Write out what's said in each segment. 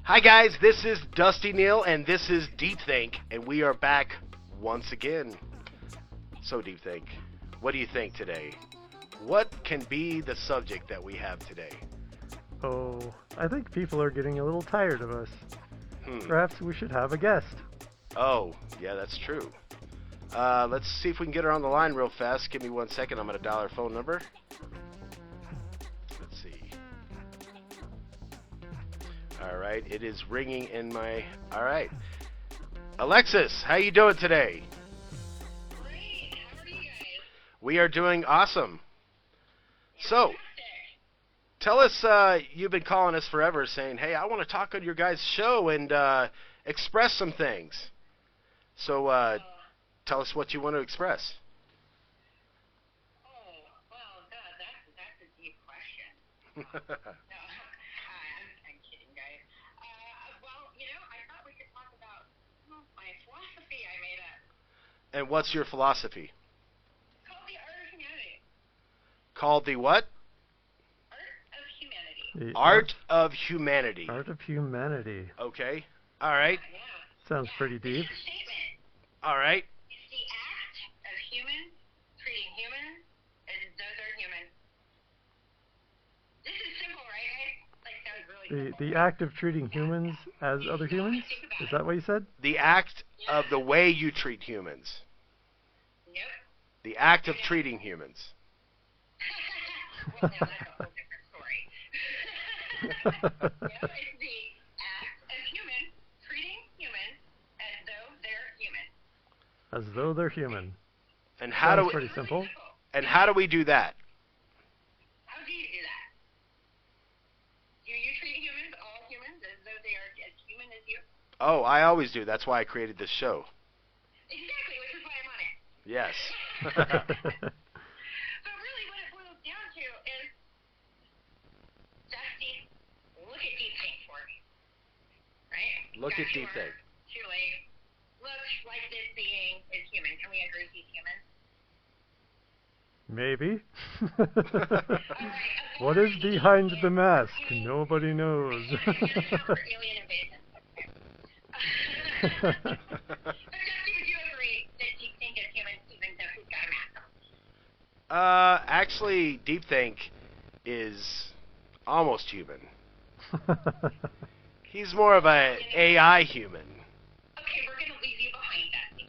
Hi guys, this is Dusty Neal and this is Deep Think, and we are back once again. So Deep Think, what do you think today? What can be the subject that we have today? Oh, I think people are getting a little tired of us. Hmm. Perhaps we should have a guest. Oh, yeah, that's true. Let's see if we can get her on the line real fast. Give me 1 second. I'm going to dial her phone number. Let's see. All right, it is ringing in my... All right. Alexis, how you doing today? Great. How are you guys? We are doing awesome. So, Fantastic. tell us, you've been calling us forever saying, hey, I want to talk on your guys' show and express some things. So, tell us what you want to express. Oh, well, God, that's a deep question. No, I'm kidding, guys. Well, I thought we could talk about my philosophy I made up. And what's your philosophy? Called the art of humanity. Called the what? Art of humanity. The Art of humanity. Art of humanity. Okay. All right. Yeah. Sounds pretty deep. It's a statement. All right. It's the act of humans treating humans as though they're human. This is simple, right, guys? Like, sounds really simple. The act of treating humans as other humans? Is that what you said? The act of the way you treat humans. Nope. The act of treating humans. Well, now that's a whole different story. It's the act of human treating humans as though they're human. As though they're human. And how do Sounds we, pretty simple. and how do we do that? How do you do that? Do you treat humans, all humans, as though they are as human as you? Oh, I always do. That's why I created this show. Exactly, which is why I'm on it. Yes. But really, what it boils down to is, Dusty, look at Deep Think for me. Right? Look Got at Deep two Think. arms, 2 legs. Looks like this being is human. Can we agree he's human? Maybe. Alright, What is behind the mask? Nobody knows. Alien invasion. Okay. But Dusty, would you agree that Deep Think is human even though he's got a mask on? Actually, Deep Think is almost human. He's more of a AI human. Okay, we're gonna leave you behind, Dusty.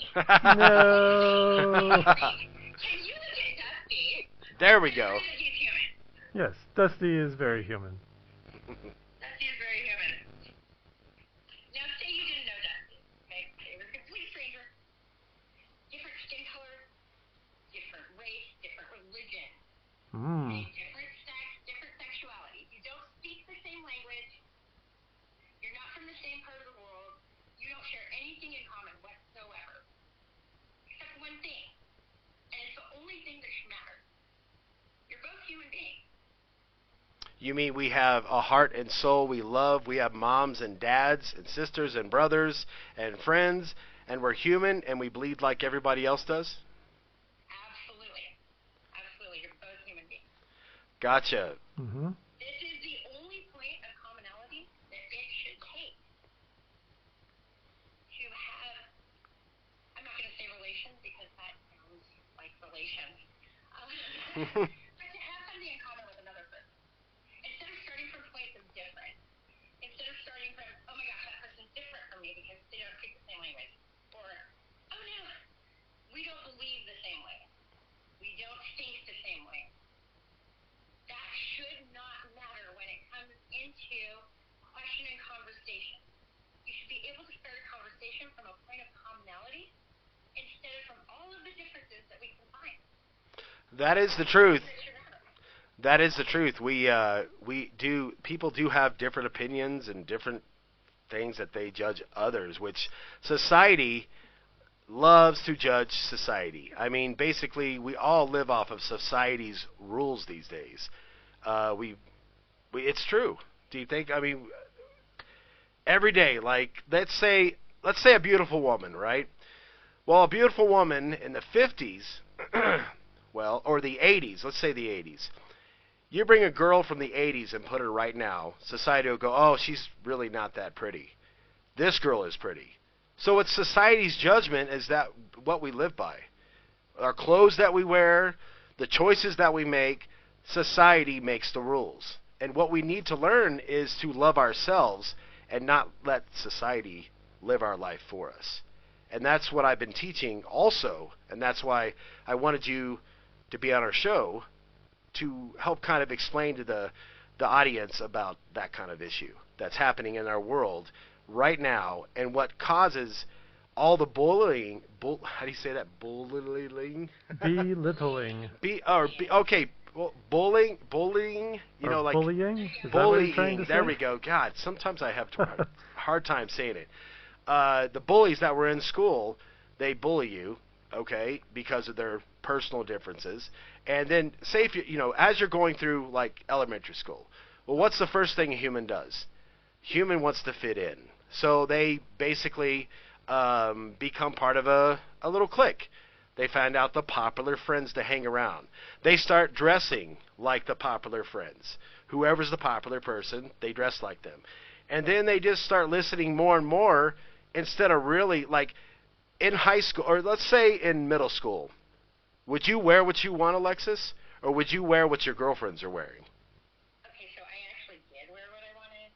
No. Can you look at Dusty? There we go. And agree that he's human? Yes, Dusty is very human. Dusty is very human. Now, say you didn't know Dusty, okay? He was a complete stranger. Different skin color, different race, different religion, Hmm. different sex, different sexuality. You don't speak the same language. You're not from the same part of the world. You don't share anything in common whatsoever. Except one thing. And it's the only thing that should matter. You're both human beings. You mean we have a heart and soul we love, we have moms and dads and sisters and brothers and friends, and we're human and we bleed like everybody else does? Absolutely. Absolutely. You're both human beings. Gotcha. Mm-hmm. This is the only point of commonality that it should take to have, I'm not going to say relations because that sounds like relations, but to have something in common with another person. Instead of starting from points of difference, instead of starting from, oh my gosh, that person's different from me because they don't speak the same language, or, oh no, we don't believe the same way, we don't think the same way. That should not matter when it comes into question and conversation. You should be able to start a conversation from a point of commonality instead of from all of the differences that we can find. That is the truth. That should matter. That is the truth. People do have different opinions and different things that they judge others, which society loves to judge society. I mean, basically, we all live off of society's rules these days. It's true. Do you think? I mean, every day, like let's say a beautiful woman, right? Well, a beautiful woman in the 50s, well, or the 80s. Let's say the 80s. You bring a girl from the 80s and put her right now, society will go, oh, she's really not that pretty. This girl is pretty. So it's society's judgment is that what we live by. Our clothes that we wear, the choices that we make, society makes the rules. And what we need to learn is to love ourselves and not let society live our life for us. And that's what I've been teaching also, and that's why I wanted you to be on our show to help kind of explain to the audience about that kind of issue that's happening in our world right now and what causes all the bullying. How do you say that? Bullying? Belittling. Okay. Well, bullying. You know, like bullying. Is bullying. That what you're trying to There say? we go. God, sometimes I have a hard time saying it. The bullies that were in school, they bully you, okay, because of their personal differences. And then, say if you know, as you're going through like elementary school, well, what's the first thing a human does? Human wants to fit in, so they basically become part of a little clique. They find out the popular friends to hang around. They start dressing like the popular friends. Whoever's the popular person, they dress like them. And then they just start listening more and more instead of really, like, in high school, or let's say in middle school, would you wear what you want, Alexis? Or would you wear what your girlfriends are wearing? Okay, so I actually did wear what I wanted.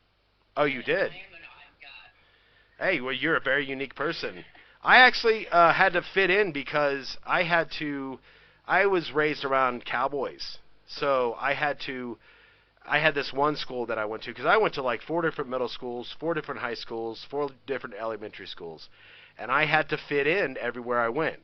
Oh, you did? I am an odd god. Hey, well, you're a very unique person. I actually had to fit in because I was raised around cowboys. So I had this one school that I went to, because I went to like 4 different middle schools, 4 different high schools, 4 different elementary schools. And I had to fit in everywhere I went.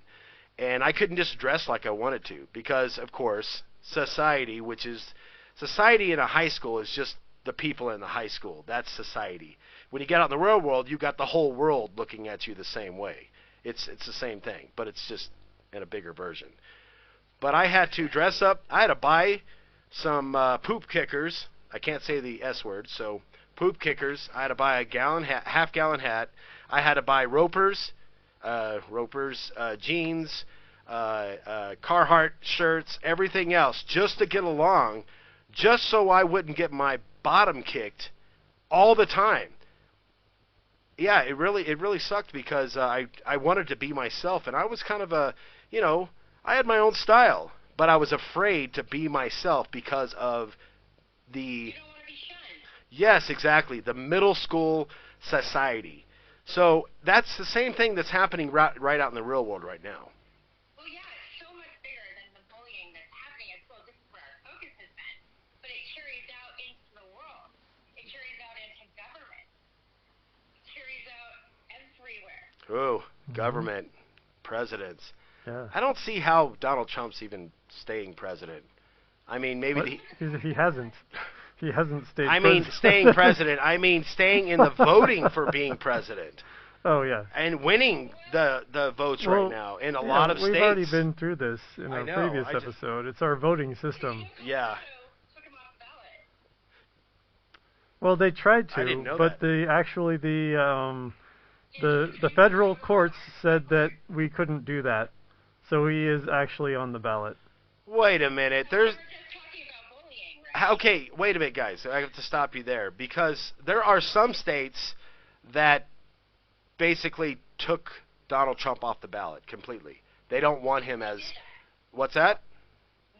And I couldn't just dress like I wanted to because, of course, society in a high school is just the people in the high school. That's society. When you get out in the real world, you got the whole world looking at you the same way. It's the same thing, but it's just in a bigger version. But I had to dress up. I had to buy some poop kickers. I can't say the S word, so poop kickers. I had to buy a half-gallon hat. I had to buy ropers, jeans, Carhartt shirts, everything else, just to get along, just so I wouldn't get my bottom kicked all the time. Yeah, it really sucked because I wanted to be myself, and I was kind of I had my own style, but I was afraid to be myself because of the... You don't want to be shunned. Yes, exactly, the middle school society. So that's the same thing that's happening right out in the real world right now. Well, yeah, it's so much bigger than the bullying that's happening at school. This is where our focus has been. But it carries out into the world. It carries out into government. It carries out everywhere. Oh, government, presidents. Yeah. I don't see how Donald Trump's even staying president. I mean, maybe He hasn't. He hasn't stayed. I mean, staying president. I mean, staying in the voting for being president. Oh yeah. And winning the votes right now in a lot of states. We've already been through this in I our know, previous I just- episode. It's our voting system. Yeah. So, took him off the ballot. Well, they tried to, I didn't know but that. the federal courts said that we couldn't do that. So he is actually on the ballot. Wait a minute. There's We're just talking about bullying, right? okay. Wait a minute, guys. I have to stop you there because there are some states that basically took Donald Trump off the ballot completely. They don't want him as. What's that?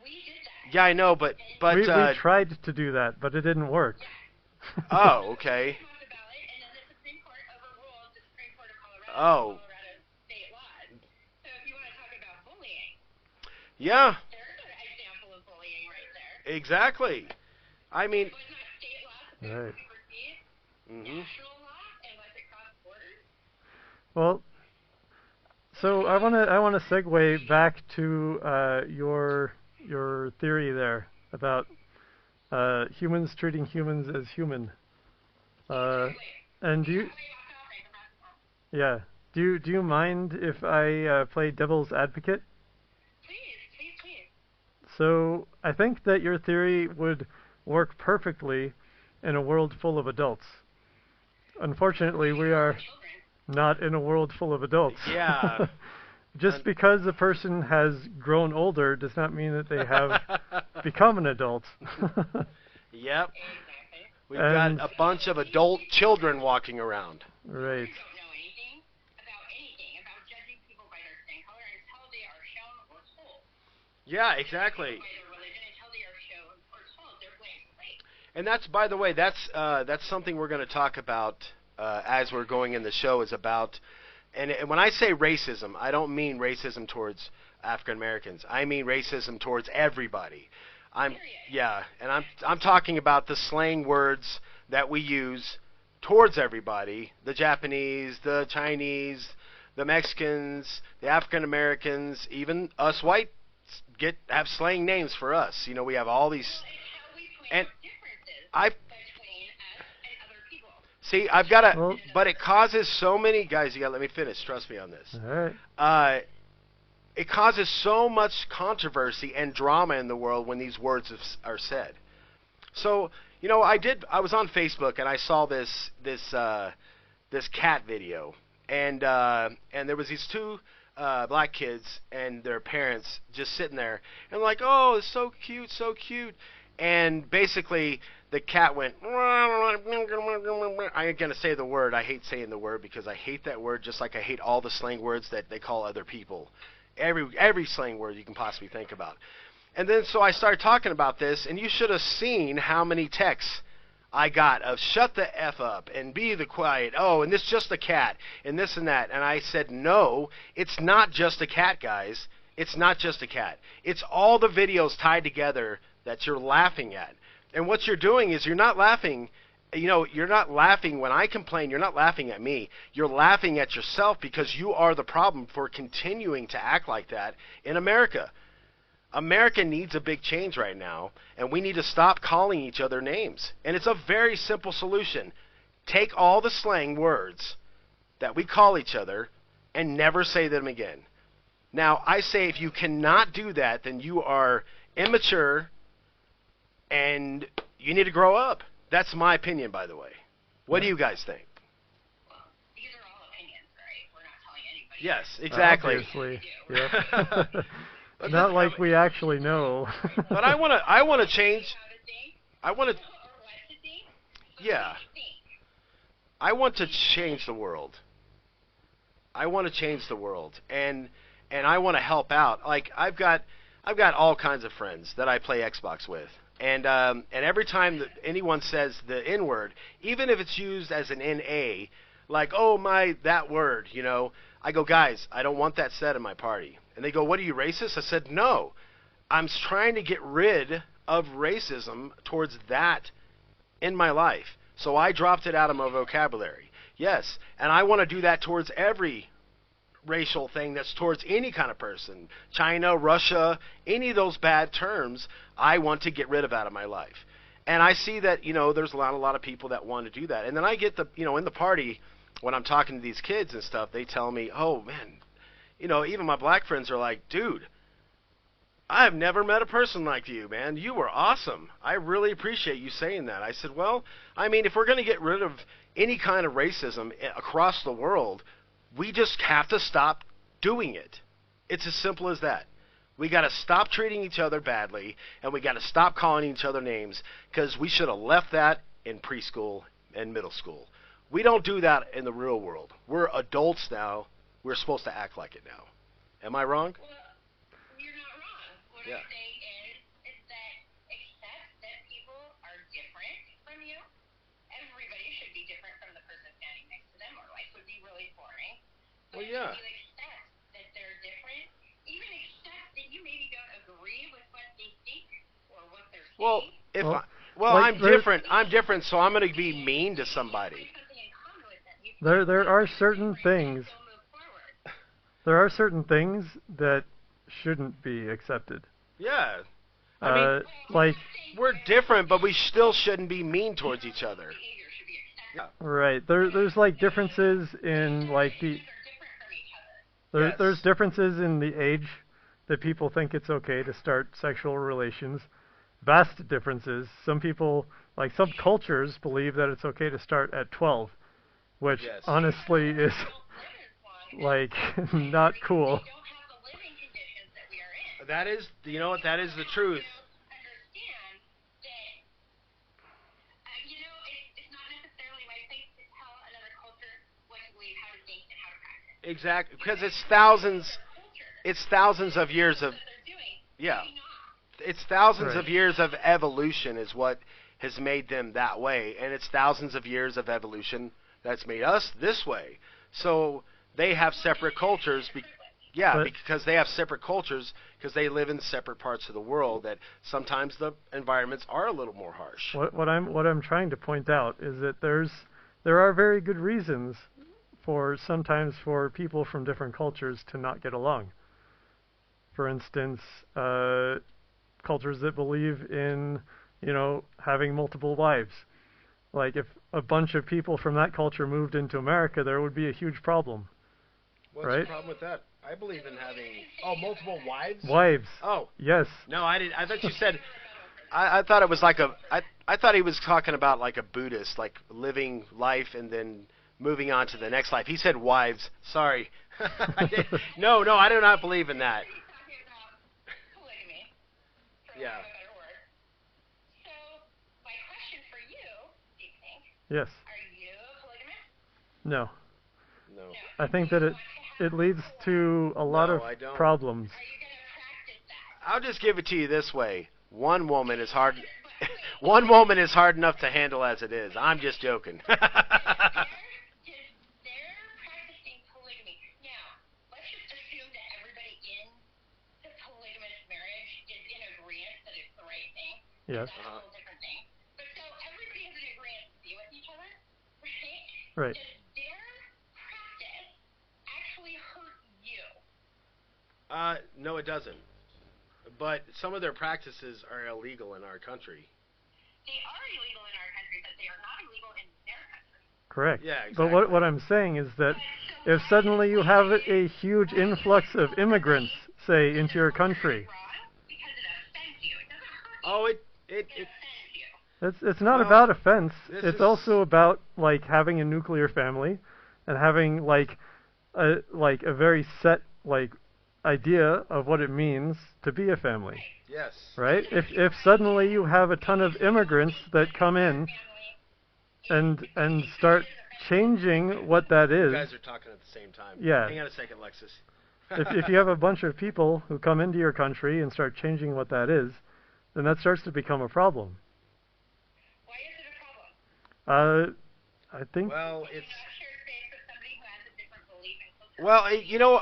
We did that. Yeah, I know, but We tried to do that, but it didn't work. oh, okay. Took him off the ballot, and then the Supreme Court overruled the Supreme Court of Colorado. Oh. Colorado state laws. So if you want to talk about bullying, Yeah, there's an example of bullying right there. exactly. I mean, It was not state laws that Right. supersede mhm. national law unless it crossed borders. Well, so I wanna segue back to your theory there about humans treating humans as human. And do you? Way off topic, but that's all. Yeah. Do you mind if I play devil's advocate? Please. So I think that your theory would work perfectly in a world full of adults. Unfortunately, we are Children. not in a world full of adults. Yeah. Just because a person has grown older does not mean that they have become an adult. Yep. Exactly. We've And- got a bunch of adult children walking around. Right. Don't know anything about judging people by their skin color until they are shown or told. Yeah, exactly. By their religion until they are shown or told they're blank slate. And that's, by the way, that's something we're going to talk about as we're going in the show is about. And when I say racism, I don't mean racism towards African Americans. I mean racism towards everybody. I'm talking about the slang words that we use towards everybody, the Japanese, the Chinese, the Mexicans, the African Americans, even us whites have slang names for us. You know, we have all these. Well, it's how we point And out differences I between us and other people. see, I've got to, Well- but it causes so many guys. You got to let me finish. Trust me on this. All right. It causes so much controversy and drama in the world when these words are said. So, you know, I was on Facebook and I saw this cat video, and there was these two black kids and their parents just sitting there and like, oh, it's so cute, so cute, and basically the cat went. I ain't gonna say the word. I hate saying the word because I hate that word just like I hate all the slang words that they call other people. Every slang word you can possibly think about. And then so I started talking about this, and you should have seen how many texts I got of shut the F up and be the quiet. Oh, and this just a cat and this and that. And I said, no, it's not just a cat, guys. It's not just a cat. It's all the videos tied together that you're laughing at. And what you're doing is you're not laughing. You know, you're not laughing when I complain. You're not laughing at me. You're laughing at yourself because you are the problem for continuing to act like that in America. America needs a big change right now, and we need to stop calling each other names. And it's a very simple solution. Take all the slang words that we call each other and never say them again. Now, I say if you cannot do that, then you are immature and you need to grow up. That's my opinion, by the way. What do you guys think? Well, these are all opinions, right? We're not telling anybody. Yes, exactly. Obviously. Yep. But Not this- like we actually know. But I want to change. How to think I want to. or what to think. So Yeah. what do you think? I want to change the world. I want to change the world, and I want to help out. Like I've got all kinds of friends that I play Xbox with, and every time that anyone says the N word, even if it's used as an NA, like oh my that word, you know, I go guys, I don't want that said in my party, and they go, what are you racist? I said no, I'm trying to get rid of racism towards that in my life. So I dropped it out of my vocabulary. Yes, and I want to do that towards every racial thing that's towards any kind of person. China, Russia, any of those bad terms, I want to get rid of out of my life. And I see that, you know, there's a lot of people that want to do that. And then I get in the party, when I'm talking to these kids and stuff, they tell me, oh, man, you know, even my black friends are like, dude, I've never met a person like you, man. You were awesome. I really appreciate you saying that. I said, well, I mean, if we're going to get rid of any kind of racism across the world, we just have to stop doing it. It's as simple as that. We got to stop treating each other badly, and we got to stop calling each other names, because we should have left that in preschool and middle school. We don't do that in the real world. We're adults now. We're supposed to act like it now. Am I wrong? Well, you're not wrong. What Yeah. I'm saying is that accept that people are different from you. Everybody should be different from the person standing next to them, or life would be really boring. But Well, yeah. if you accept that they're different, even accept that you maybe don't agree with what they think or what they're Well, saying. Like, I'm different. I'm different, so I'm going to be mean to somebody. Find something in common with them. You There are certain things. still move forward. There are certain things that shouldn't be accepted. Yeah. I mean, Like, we're different, but we still shouldn't be mean towards each other. Behavior should be accepted. right, there's like differences in like the They're different from each other. Yes. there's differences in the age that people think it's okay to start sexual relations. Vast differences. Some people, like some cultures, believe that it's okay to start at 12, which Yes. honestly is like not cool. They don't have the living conditions that we are in. That is, you know what? That is the truth. Understand exactly, because it's thousands of years of, yeah, it's thousands Right. of years of evolution is what has made them that way, and it's thousands of years of evolution that's made us this way. So they have separate cultures. Yeah, But because they have separate cultures because they live in separate parts of the world that sometimes the environments are a little more harsh. what I'm trying to point out is that there are very good reasons for sometimes for people from different cultures to not get along. For instance, cultures that believe in, having multiple wives. Like if a bunch of people from that culture moved into America, there would be a huge problem, What's the right? problem with that? I believe in having multiple wives. Wives. Oh Yes. no, I didn't. I thought you said. I thought it was like a. I thought he was talking about like a Buddhist, like living life and then moving on to the next life. He said wives. Sorry. No, I do not believe in that. He's talking about polygamy, for Yeah. lack of a better word. So, my question for you, do you think, Yes. are you a polygamist? No. No. I think that it leads to a lot No, of I don't. problems. Are you going to practice that? I'll just give it to you this way. One woman is hard. One woman is hard enough to handle as it is. I'm just joking. They're practicing polygamy. Now, let's just assume that everybody in the polygamous marriage is in agreement that it's the right thing. Yes. That's a whole different thing. But so everybody is in agreement to be with each other, right? Right. Does their practice actually hurt you? No, it doesn't. But some of their practices are illegal in our country. They are illegal in our country, but they are not illegal in their country. Correct. Yeah, But what I'm saying is that if suddenly you have a huge influx of immigrants, say, into your country, Wrong because it offends you. It doesn't hurt you. Oh, It it offends you. it's not Well, about offense. this It's is- also about like having a nuclear family and having a very set idea of what it means to be a family. yes. Right? If suddenly you have a ton of immigrants that come in and start changing what that You is, guys are talking at the same time. Yeah. Hang on a second, Alexis. if you have a bunch of people who come into your country and start changing what that is, then that starts to become a problem. Why is it a problem? I think Well, Can you it's not share space with somebody who has a different belief and culture? well,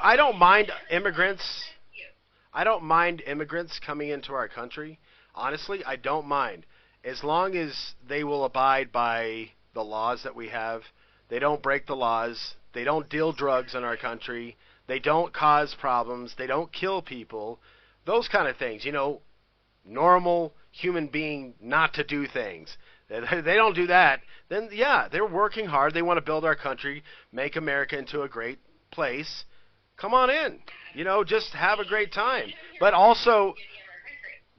I don't mind immigrants. You. I don't mind immigrants coming into our country. Honestly, I don't mind. As long as they will abide by the laws that we have. They don't break the laws. They don't deal drugs in our country. They don't cause problems. They don't kill people. Those kind of things. Normal human being not to do things. They don't do that. Then, yeah, they're working hard. They want to build our country, make America into a great place. Come on in. Just have a great time. But also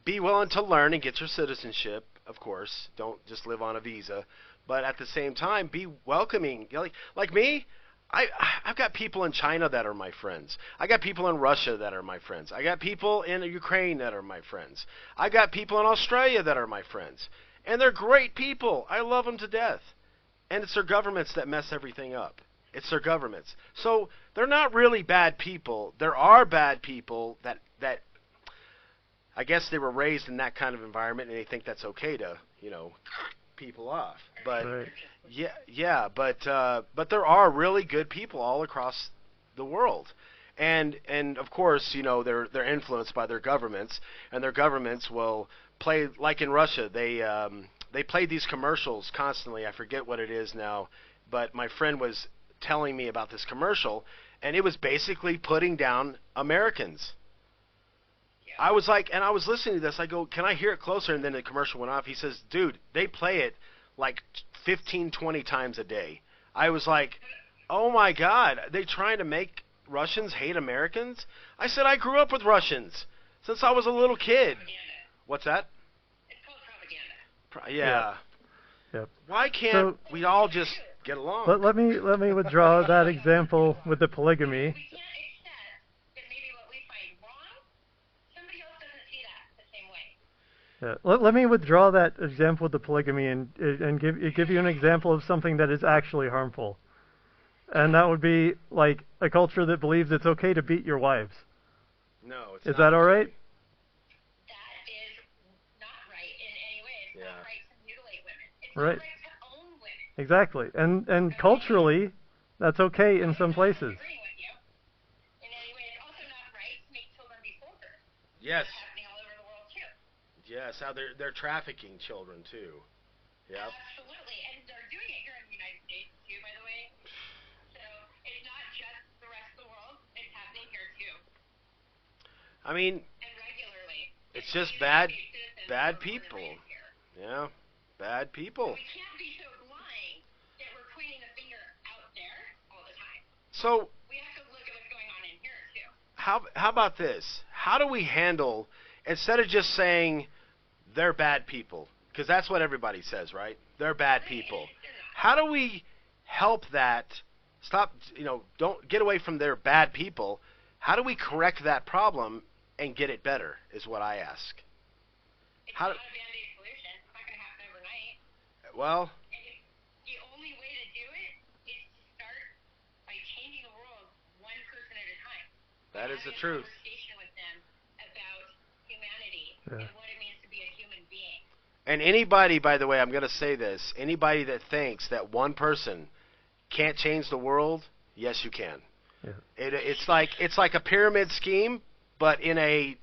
be willing to learn and get your citizenship, of course. Don't just live on a visa. But at the same time, be welcoming. Like me, I've got people in China that are my friends. I got people in Russia that are my friends. I got people in Ukraine that are my friends. I got people in Australia that are my friends. And they're great people. I love them to death. And it's their governments that mess everything up. It's their governments. So they're not really bad people. There are bad people that I guess they were raised in that kind of environment and they think that's okay to, people off. But right. but there are really good people all across the world. And of course, they're influenced by their governments, and their governments will play, like in Russia, they play these commercials constantly. I forget what it is now, but my friend was telling me about this commercial, and it was basically putting down Americans. I was like, and I was listening to this. I go, can I hear it closer? And then the commercial went off. He says, dude, they play it like 15, 20 times a day. I was like, oh my God, are they trying to make Russians hate Americans? I said, I grew up with Russians since I was a little kid. Propaganda. What's that? It's called propaganda. Yeah. Yep. Why can't we all just get along? Let me withdraw that example with the polygamy. We can't accept that maybe what we find wrong, somebody else doesn't see that the same way. Yeah. Let me withdraw that example with the polygamy and give you an example of something that is actually harmful. And that would be like a culture that believes it's okay to beat your wives. No, it's Is not. that all right? That is not right in any way. It's Yeah. not right to mutilate women. It's Right. not right to own women. Exactly. And culturally, that's okay in some places. Agreeing with you. In any way, it's also not right to make children be soldiers. Yes. That's happening all over the world too. Yes, how they're trafficking children too. Yep. Absolutely, and they're doing it here in the United States too, by the way. So it's not just the rest of the world; it's happening here too, I mean, and regularly. it's just United bad States citizens bad who are born and people. raised here. Yeah, bad people. We can't be so blind that we're pointing the finger out there all the time. So We have to look at what's going on in here too. how about this? How do we handle, instead of just saying they're bad people, because that's what everybody says, right? They're bad people. How do we help that stop, don't get away from their bad people? How do we correct that problem and get it better is what I ask. It's How not do- a band-aid solution. It's not going to happen overnight. Well, And the only way to do it is to start by changing the world one person at a time. that is the Having a truth. conversation with them about humanity Yeah. and what it means to be a human being. And anybody, by the way, I'm going to say this, anybody that thinks that one person can't change the world, yes, you can. Yeah. It's like a pyramid scheme, but in a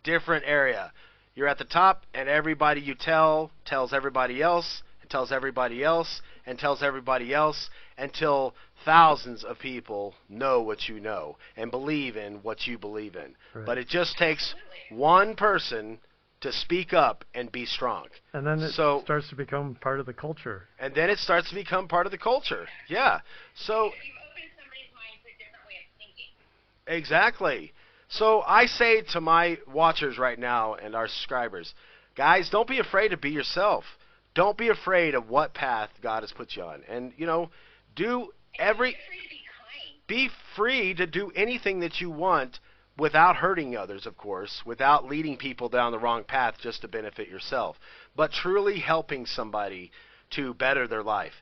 different area. You're at the top, and everybody you tells everybody else, and tells everybody else, and tells everybody else, until thousands of people know what you know and believe in what you believe in. Right. But it just takes one person to speak up and be strong. And then it So- starts to become part of the culture. And then it starts to become part of the culture. Yeah. So If you've opened somebody's mind to a different way of thinking. exactly. So I say to my watchers right now and our subscribers, guys, don't be afraid to be yourself. Don't be afraid of what path God has put you on. And, do every Be free to be kind. be free to do anything that you want without hurting others, of course, without leading people down the wrong path just to benefit yourself, but truly helping somebody to better their life.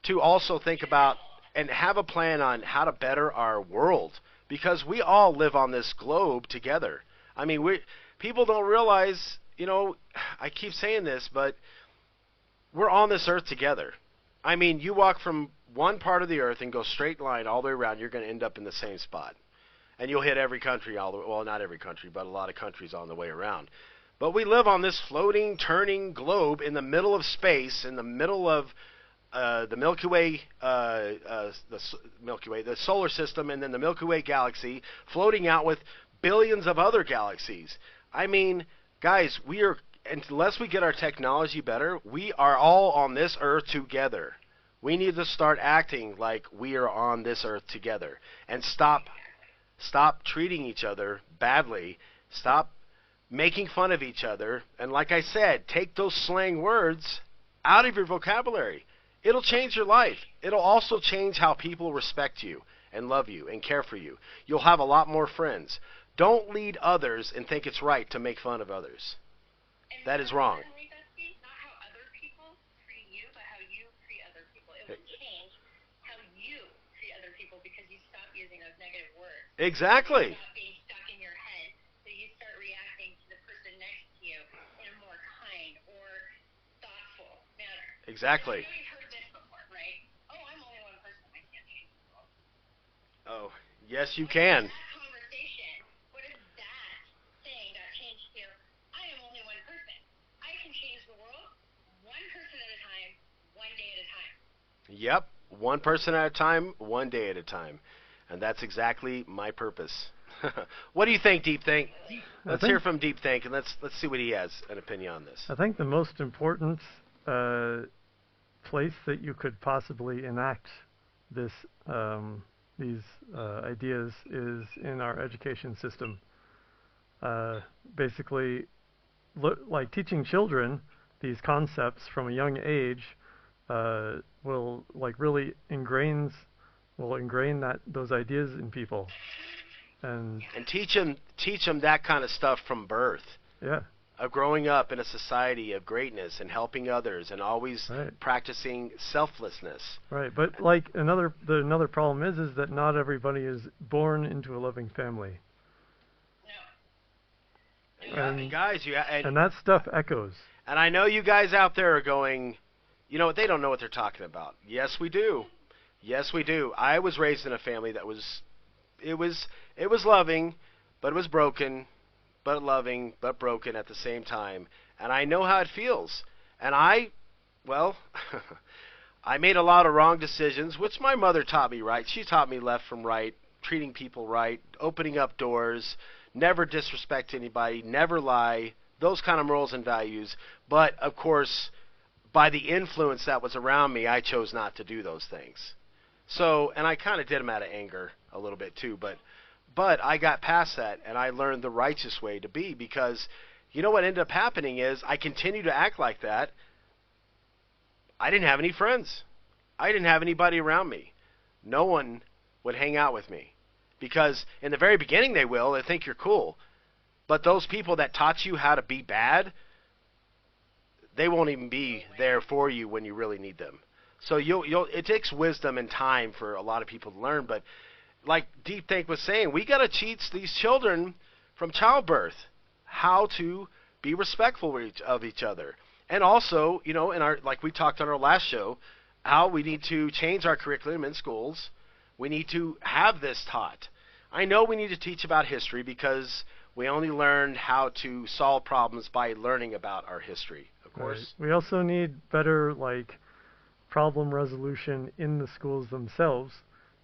To also think about and have a plan on how to better our world, because we all live on this globe together. I mean, people don't realize, I keep saying this, but we're on this earth together. I mean, you walk from one part of the earth and go straight line all the way around, you're going to end up in the same spot. And you'll hit every country, well, not every country, but a lot of countries on the way around. But we live on this floating, turning globe in the middle of space, in the middle of the Milky Way, the solar system, and then the Milky Way galaxy, floating out with billions of other galaxies. I mean, guys, unless we get our technology better, we are all on this earth together. We need to start acting like we are on this earth together and stop treating each other badly. Stop making fun of each other. And like I said, take those slang words out of your vocabulary. It'll change your life. It'll also change how people respect you and love you and care for you. You'll have a lot more friends. Don't lead others and think it's right to make fun of others. And That is wrong. certainly, Dusty, not how other people treat you, but how you treat other people. It will change how you treat other people because you stop using those negative words. Exactly. Stop being stuck in your head, so you start reacting to the person next to you in a more kind or thoughtful manner. Exactly. I know you've heard this before, right? Oh, I'm only one person. I can't change the world. Oh, yes, you can. That conversation, what if that saying got changed to, I am only one person. I can change the world one person at a time, one day at a time. Yep. One person at a time, one day at a time. And that's exactly my purpose. What do you think, Deep Think? Let's hear from Deep Think, and let's see what he has an opinion on this. I think the most important place that you could possibly enact these ideas is in our education system. Basically, like teaching children these concepts from a young age will really ingrain those ideas in people, and And teach them that kind of stuff from birth. yeah, of growing up in a society of greatness and helping others and always Right. practicing selflessness. Right, but like another problem is that not everybody is born into a loving family, No. and Guys, and that stuff echoes. and I know you guys out there are going, you know what, they don't know what they're talking about. Yes, we do. Yes, we do. I was raised in a family that was, it was loving, but it was broken, but loving, but broken at the same time. And I know how it feels. And well, I made a lot of wrong decisions, which my mother taught me right. She taught me left from right, treating people right, opening up doors, never disrespect anybody, never lie, those kind of morals and values. But, of course, by the influence that was around me, I chose not to do those things. So, and I kind of did them out of anger a little bit too, but I got past that and I learned the righteous way to be, because you know what ended up happening is I continued to act like that. I didn't have any friends. I didn't have anybody around me. No one would hang out with me, because in the very beginning they will. They think you're cool. But those people that taught you how to be bad, they won't even be there for you when you really need them. So it takes wisdom and time for a lot of people to learn. But like Deep Think was saying, we got to teach these children from childbirth how to be respectful of each other. And also, you know, like we talked on our last show, how we need to change our curriculum in schools. We need to have this taught. I know we need to teach about history, because we only learned how to solve problems by learning about our history, of course. Right. We also need better problem resolution in the schools themselves,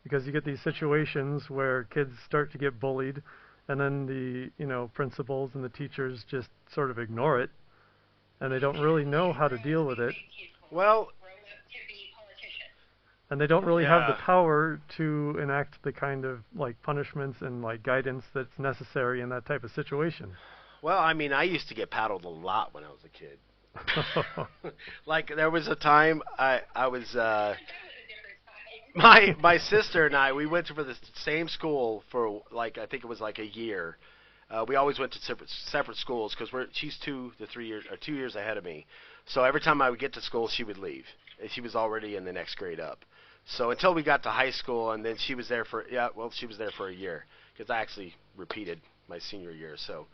because you get these situations where kids start to get bullied, and then the principals and the teachers just sort of ignore it, and they don't really know how to deal with it, Well, Grow up to be politicians. and they don't really have the Yeah. power to enact the kind of punishments and guidance that's necessary in that type of situation. well, I mean, I used to get paddled a lot when I was a kid. Like there was a time I was That was a different time. my sister and I, we went to for the same school for I think it was a year. We always went to separate schools, because she's 2 to 3 years or 2 years ahead of me. So every time I would get to school, she would leave. And she was already in the next grade up. So until we got to high school, and then she was there for she was there for a year, because I actually repeated my senior year. So,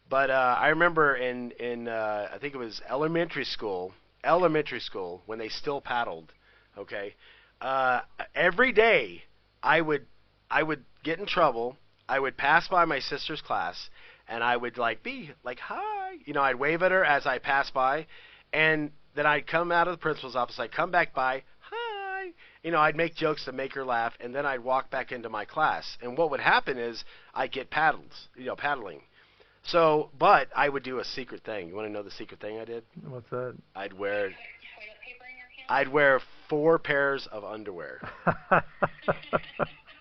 but I remember in I think it was elementary school when they still paddled. Okay, every day I would get in trouble. I would pass by my sister's class, and I would be hi, I'd wave at her as I passed by, and then I'd come out of the principal's office. I'd come back by, hi, I'd make jokes to make her laugh, and then I'd walk back into my class. And what would happen is I'd get paddling. So, but I would do a secret thing. You want to know the secret thing I did? What's that? I'd wear Toilet paper in your hand? I'd wear 4 pairs of underwear.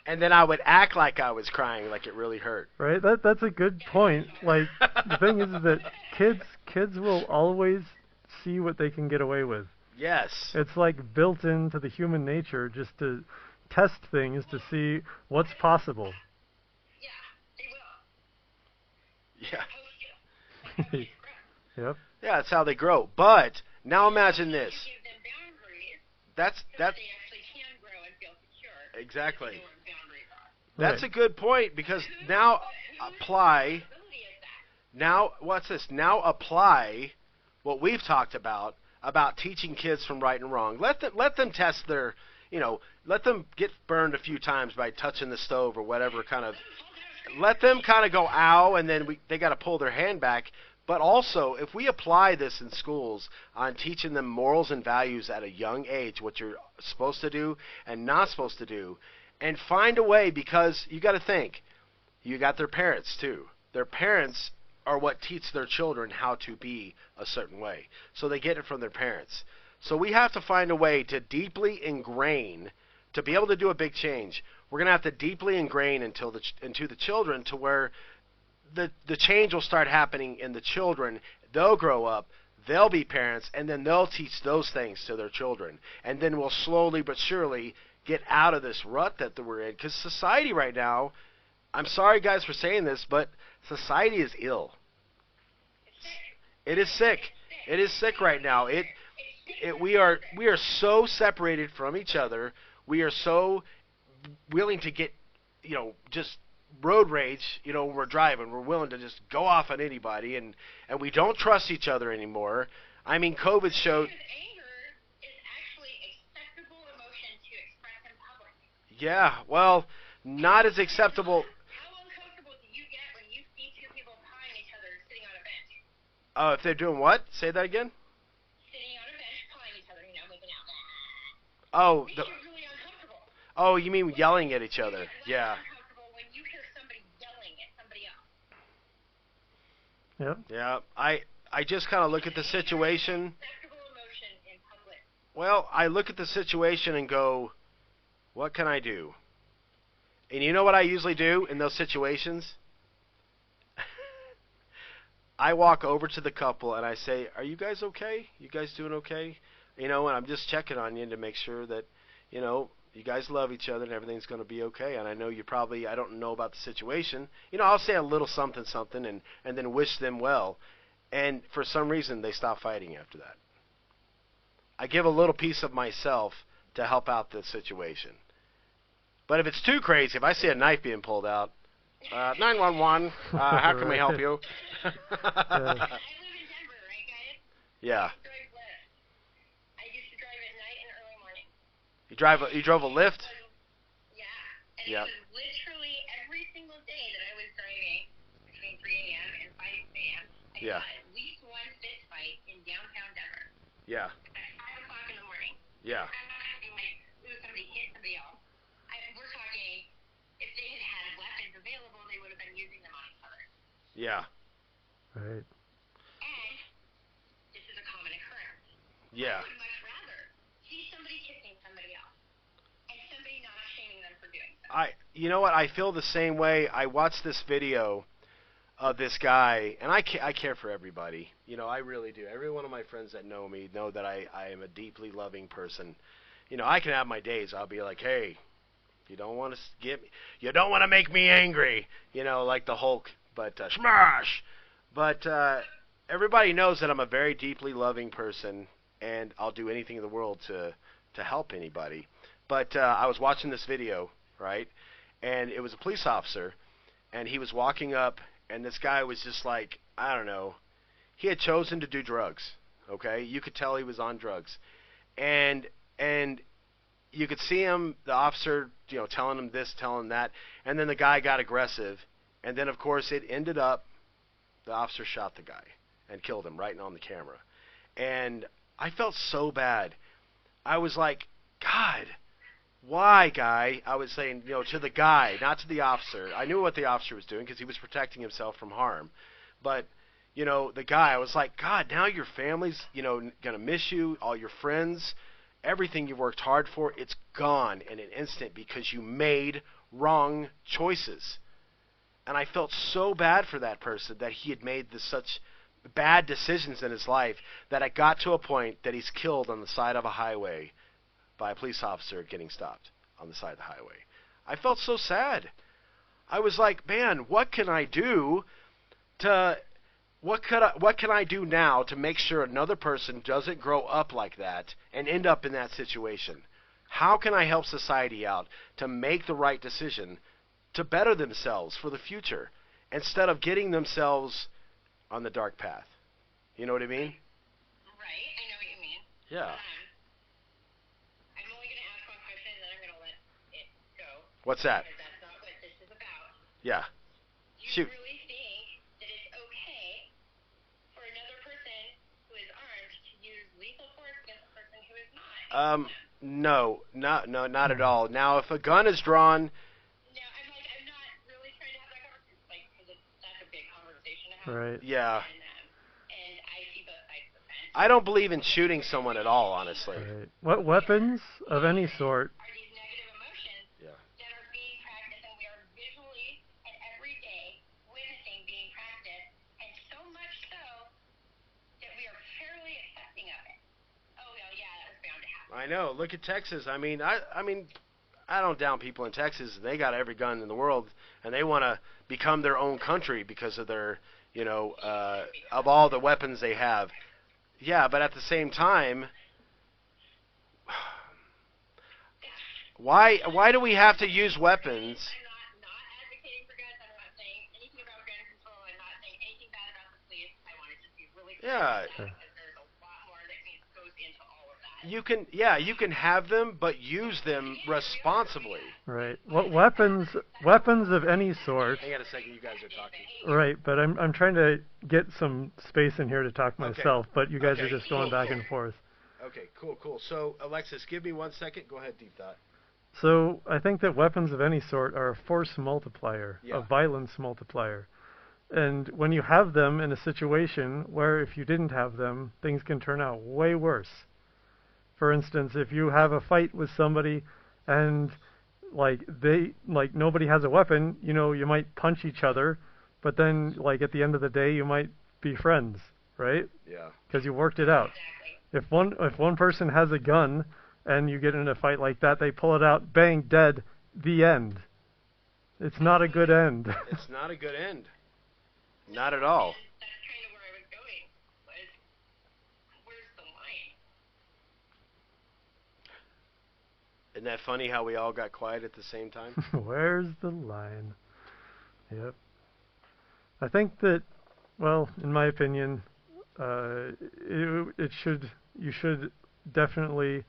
And then I would act like I was crying, like it really hurt. Right? That's a good point. The thing is that kids will always see what they can get away with. Yes. It's built into the human nature just to test things to see what's possible. Yeah, they will. Yeah. Yep. Yeah, that's how they grow. But now imagine this. Give them boundaries That's so that that's they actually can grow and feel secure. exactly. They know what boundaries are. That's a Right. good point, because now apply. Responsibility is that. Now, what's this? Now apply what we've talked about teaching kids from right and wrong. Let them test their, let them get burned a few times by touching the stove or whatever kind of. Let them kind of go ow, and then they got to pull their hand back. But also, if we apply this in schools on teaching them morals and values at a young age, what you're supposed to do and not supposed to do, and find a way, because you got to think, you got their parents too. Their parents are what teach their children how to be a certain way. So they get it from their parents. So we have to find a way to deeply ingrain, to be able to do a big change. We're going to have to deeply ingrain into the children, to where the change will start happening in the children. They'll grow up, they'll be parents, and then they'll teach those things to their children. And then we'll slowly but surely get out of this rut that we're in. Because society right now, I'm sorry guys for saying this, but society is ill. It is sick. It is sick right now. We are so separated from each other. We are so willing to get, just road rage, when we're driving. We're willing to just go off on anybody, and we don't trust each other anymore. I mean, COVID showed. Because anger is actually acceptable emotion to express in public. Yeah, well, not as acceptable. How uncomfortable do you get when you see two people pawing each other sitting on a bench? Oh, if they're doing what? Say that again. Sitting on a bench pawing each other, making out. Oh, It makes you really uncomfortable. oh, you mean yelling at each other? It's less Yeah. uncomfortable when you hear somebody yelling at somebody else. Yep. Yeah, I just kind of look at the situation. Acceptable emotion in public. Well, I look at the situation and go, what can I do? And you know what I usually do in those situations? I walk over to the couple and I say, are you guys okay? You guys doing okay? And I'm just checking on you to make sure that, you guys love each other and everything's going to be okay. And I know I don't know about the situation. I'll say a little something, and then wish them well. And for some reason, they stop fighting after that. I give a little piece of myself to help out the situation. But if it's too crazy, if I see a knife being pulled out, 911, how can we help you? I live in Denver, right, guys? Yeah. I used to drive at night and early morning. You drove a Lyft? Yeah. And Yep. it was literally every single day that I was driving between 3 a.m. and 5 a.m. I Yeah. saw at least one fist fight in downtown Denver Yeah. at 5 o'clock in the morning. Yeah. I'm not talking like it was somebody hit somebody else. We're talking if they had had weapons available, they would have been using them on each other. Yeah. Right. And this is a common occurrence. Yeah. I would much rather see somebody kissing somebody else and somebody not shaming them for doing so. You know what? I feel the same way. I watched this video of this guy, and I care for everybody. I really do. Every one of my friends that know me know that I am a deeply loving person. I can have my days. I'll be like, hey, you don't want to make me angry, like the Hulk, but smash. But everybody knows that I'm a very deeply loving person, and I'll do anything in the world to help anybody. But I was watching this video, right, and it was a police officer, and he was walking up, and this guy was just like, I don't know, he had chosen to do drugs, okay? You could tell he was on drugs. And you could see him, the officer, telling him this, telling him that, and then the guy got aggressive, and then, of course, it ended up, the officer shot the guy and killed him right on the camera. And I felt so bad. I was like, God, why, guy? I was saying, to the guy, not to the officer. I knew what the officer was doing because he was protecting himself from harm. But, the guy, I was like, God, now your family's, going to miss you, all your friends, everything you worked hard for, it's gone in an instant because you made wrong choices. And I felt so bad for that person that he had made such bad decisions in his life that it got to a point that he's killed on the side of a highway by a police officer getting stopped on the side of the highway. I felt so sad. I was like, man, what can I do what can I do now to make sure another person doesn't grow up like that and end up in that situation? How can I help society out to make the right decision to better themselves for the future instead of getting themselves on the dark path? You know what I mean? Right, I know what you mean. Yeah. I'm only going to ask one question and then I'm going to let it go. What's that? Because that's not what this is about. Yeah. Do you Shoot. really think that it's okay for another person who is armed to use lethal force against a person who is not? No, not at all. Now, if a gun is drawn, No, I'm not really trying to have that conversation, because that's a big conversation to have. Right. yeah, And I see both sides of the fence. I don't believe in shooting someone at all, honestly. Right. What weapons of any sort? Are these negative emotions Yeah. that are being practiced, and we are visually and every day witnessing being practiced, and so much so that we are fairly accepting of it. Oh, well, yeah, that was bound to happen. I know. Look at Texas. I mean, I don't down people in Texas. They got every gun in the world, and they want to become their own country because of their, of all the weapons they have. Yeah, but at the same time, why do we have to use weapons? I'm not advocating for guns. I'm not saying anything about gun control. I'm not saying anything bad about the police. I want to just be really clear Yeah. about that because there's a lot more that goes into all of that. You can have them, but use them responsibly. Right. What weapons of any sort. Hang on a second, you guys are talking. Right, but I'm trying to get some space in here to talk Okay. myself, but you guys Okay, are just going cool, back cool. and forth. Okay, cool. So, Alexis, give me 1 second. Go ahead, Deep Thought. So I think that weapons of any sort are a force multiplier, Yeah. a violence multiplier. And when you have them in a situation where if you didn't have them, things can turn out way worse. For instance, if you have a fight with somebody and nobody has a weapon, you might punch each other, but then at the end of the day you might be friends, right? Yeah. Because you worked it out. Exactly. If one person has a gun and you get in a fight like that, they pull it out, bang, dead, the end. It's not a good end. It's not a good end. Not at all. That's kind of where I was going. Was where's the line? Isn't that funny how we all got quiet at the same time? Where's the line? Yep. I think that, well, in my opinion, you should definitely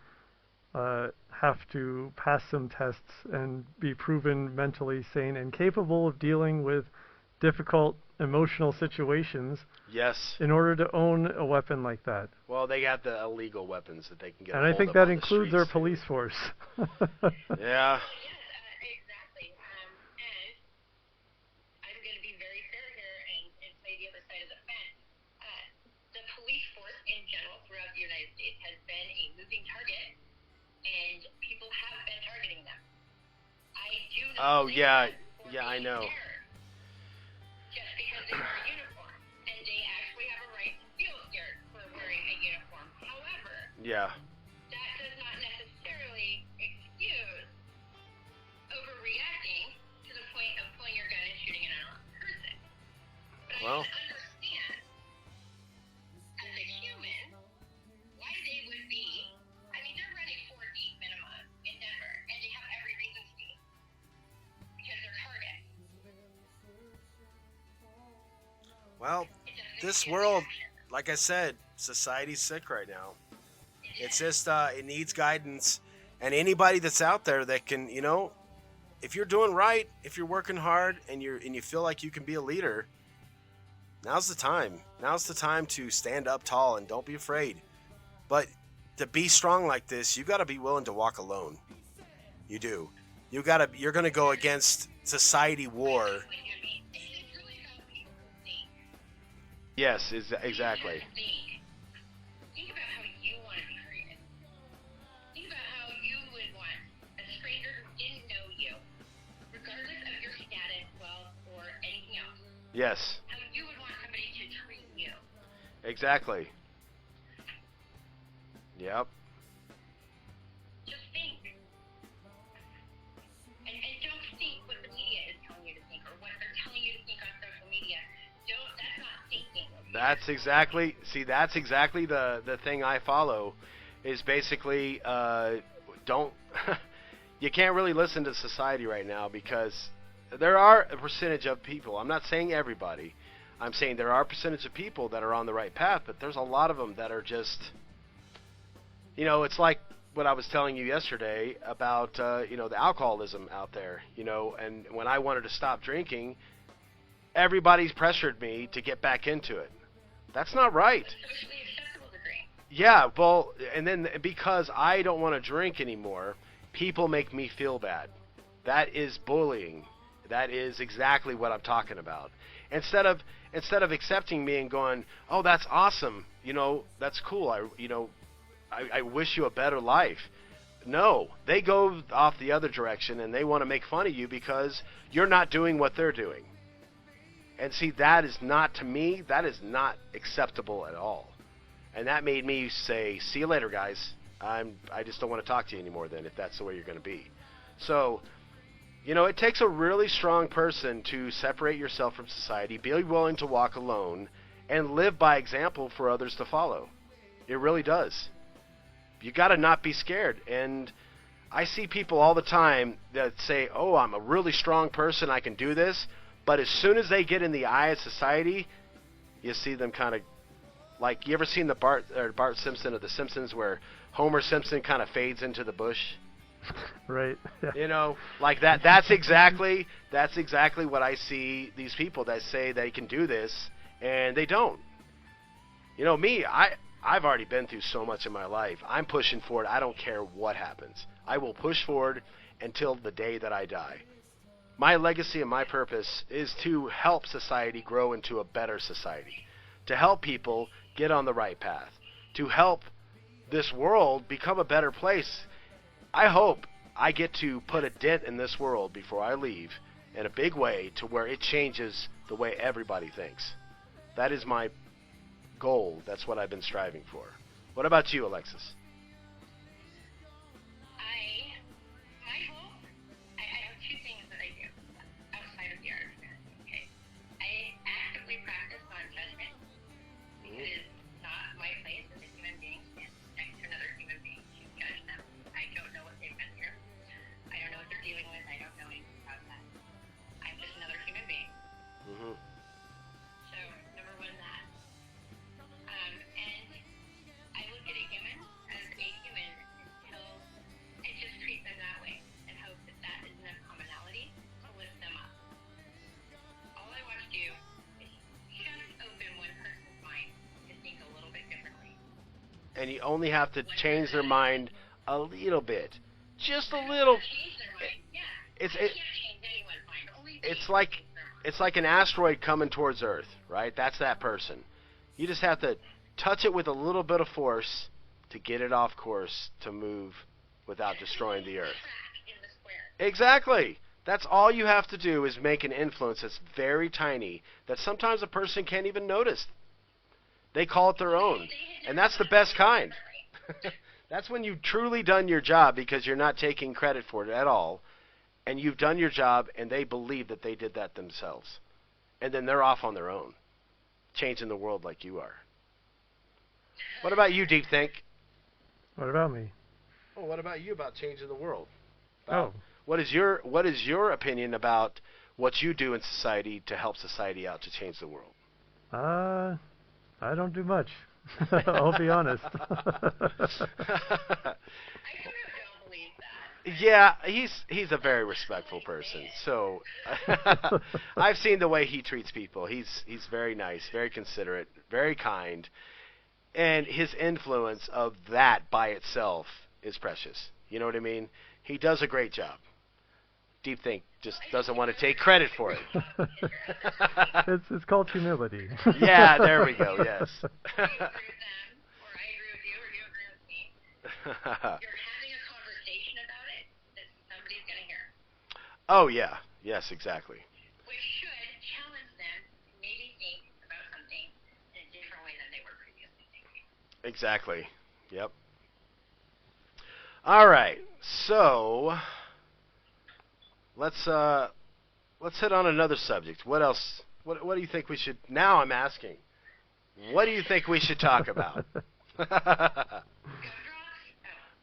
have to pass some tests and be proven mentally sane and capable of dealing with difficult emotional situations Yes. in order to own a weapon like that. Well, they got the illegal weapons that they can get. And I hold think of that on the includes our streets, police force. too. Yeah. Exactly. And I'm going to be very fair here and play the other side of the fence. The police force in general throughout the United States has been a moving target, and people have been targeting them. I do not. Oh, blame yeah. them for Yeah, I being know. scared just because they wear a uniform, and they actually have a right to feel scared for wearing a uniform. However, Yeah. that does not necessarily excuse overreacting to the point of pulling your gun and shooting an unarmed person. But Well. I can understand, as a human, why they would be. I mean, they're running 4 deep minimum in Denver, and they have every reason to be. Because they're targets. Well, It doesn't this get world, reaction. like I said, society's sick right now. It's just it needs guidance, and anybody that's out there that can, if you're doing right, if you're working hard, and you feel like you can be a leader, now's the time. Now's the time to stand up tall and don't be afraid. But to be strong like this, you got to be willing to walk alone. You do. You're going to go against society war. What you mean? It's really about people who think. Yes, exactly. Think about how you want to be treated. Think about how you would want a stranger who didn't know you, regardless of your status, wealth, or anything else. Yes, How you would want somebody to treat you. exactly. Yep. Just think. And don't think what the media is telling you to think or what they're telling you to think on social media. That's not thinking. That's exactly the thing I follow is basically don't you can't really listen to society right now because there are a percentage of people. I'm not saying everybody. I'm saying there are a percentage of people that are on the right path, but there's a lot of them that are just it's like what I was telling you yesterday about the alcoholism out there, and when I wanted to stop drinking, everybody's pressured me to get back into it. That's not right. Socially acceptable to drink. Yeah, well, and then because I don't want to drink anymore, people make me feel bad. That is bullying. That is exactly what I'm talking about. Instead of accepting me and going, "Oh, that's awesome. That's cool. I wish you a better life." No, they go off the other direction and they want to make fun of you because you're not doing what they're doing. And see, that is not, to me, that is not acceptable at all. And that made me say, "See you later, guys. I just don't want to talk to you anymore then, if that's the way you're going to be." So, You know, it takes a really strong person to separate yourself from society, be willing to walk alone, and live by example for others to follow. It really does. You got to not be scared. And I see people all the time that say, "Oh, I'm a really strong person, I can do this." But as soon as they get in the eye of society, you see them kind of like, you ever seen the Bart Simpson of The Simpsons where Homer Simpson kind of fades into the bush? Right. Yeah. You know, like that. That's exactly what I see these people that say they can do this and they don't. You know, me, I've already been through so much in my life. I'm pushing forward. I don't care what happens. I will push forward until the day that I die. My legacy and my purpose is to help society grow into a better society, to help people get on the right path, to help this world become a better place. I hope I get to put a dent in this world before I leave in a big way to where it changes the way everybody thinks. That is my goal. That's what I've been striving for. What about you, Alexis? My hope, I have two things that I do outside of the art of parenting, okay? I actively practice non-judgment because it is not my place as a human being to stand next to another human being to judge them. I don't know what they've been through. I don't know what they're dealing with. I don't know anything about that. I'm just another human being. Mm-hmm. So, number one, that. And I look at a human as a human until I just treat them that way and hope that that is enough commonality to lift them up. All I want to do is just open one person's mind to think a little bit differently. And you only have to change their mind a little bit. Just a little. Change their mind, yeah. It's I can't change anyone's mind. Only they it's can like change their mind. it's like an asteroid coming towards Earth, right? That's that person. You just have to touch it with a little bit of force to get it off course to move without destroying the Earth. Crack in the square. Exactly. That's all you have to do is make an influence that's very tiny that sometimes a person can't even notice. They call it their own. And that's the best kind. That's when you've truly done your job because you're not taking credit for it at all. And you've done your job and they believe that they did that themselves. And then they're off on their own, changing the world like you are. What about you, Deep Think? What about me? Well, what about you about changing the world? Oh. What is your opinion about what you do in society to help society out to change the world? I don't do much. I'll be honest. I kind of don't believe that. Yeah, he's a very respectful person. So I've seen the way he treats people. He's very nice, very considerate, very kind. And his influence of that by itself is precious. You know what I mean? He does a great job. Deep Think just doesn't want to take credit for it. It's called humility. Yeah, there we go, yes. You agree with them, or I agree with you, or you agree with me. You're having a conversation about it that somebody's going to hear. Oh, yeah. Yes, exactly. Which should challenge them to maybe think about something in a different way than they were previously thinking. Exactly. Yep. All right. So let's hit on another subject. What else? What do you think we should? Now I'm asking. What do you think we should talk about?